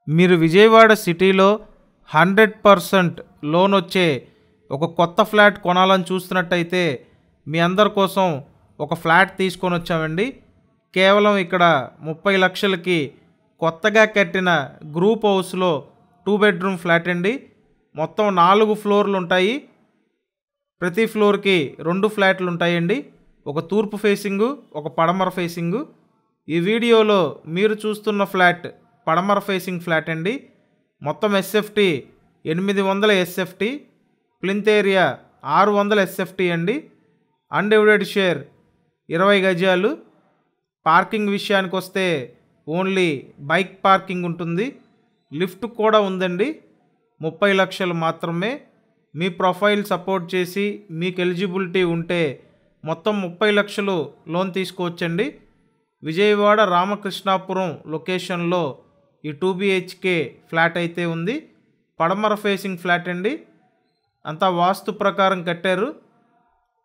మీరు విజయవాడ సిటీలో 100% లోన్ వచ్చే ఒక కొత్త ఫ్లాట్ కొనాలని చూస్తున్నట్టయితే మీ అందరి కోసం ఒక ఫ్లాట్ తీసుకొని వచ్చామండి. కేవలం ఇక్కడ 30 లక్షలకి కొత్తగా కట్టిన గ్రూప్ హౌస్లో 2 బెడ్రూమ్ ఫ్లాట్ అండి. మొత్తం 4 ఫ్లోర్లు ఉంటాయి. ప్రతి ఫ్లోర్కి 2 ఫ్లాట్లు ఉంటాయండి. ఒక తూర్పు ఫేసింగు, ఒక పడమర ఫేసింగు. ఈ వీడియోలో మీరు చూస్తున్న ఫ్లాట్ పడమర ఫేసింగ్ ఫ్లాట్ అండి. మొత్తం SFT 800 SFT, plinth area 600 SFT అండి. అన్డివైడెడ్ షేర్ 20 గజాలు. పార్కింగ్ విషయానికి వస్తే ఓన్లీ బైక్ పార్కింగ్ ఉంటుంది. లిఫ్ట్ కూడా ఉందండి. 30 లక్షలు మాత్రమే. మీ ప్రొఫైల్ సపోర్ట్ చేసి మీకు ఎలిజిబిలిటీ ఉంటే మొత్తం 30 లక్షలు లోన్ తీసుకోవచ్చండి. విజయవాడ రామకృష్ణాపురం లొకేషన్లో ఈ 2 BHK ఫ్లాట్ అయితే ఉంది. పడమర ఫేసింగ్ ఫ్లాట్ అండి. అంతా వాస్తు ప్రకారం కట్టారు.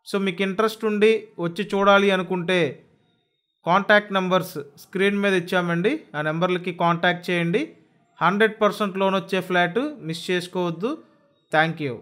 సో మీకు ఇంట్రెస్ట్ ఉండి వచ్చి చూడాలి అనుకుంటే కాంటాక్ట్ నెంబర్స్ స్క్రీన్ మీద ఇచ్చామండి. ఆ నెంబర్లకి కాంటాక్ట్ చేయండి. 100% లోన్ వచ్చే ఫ్లాట్ మిస్ చేసుకోవద్దు. Thank you.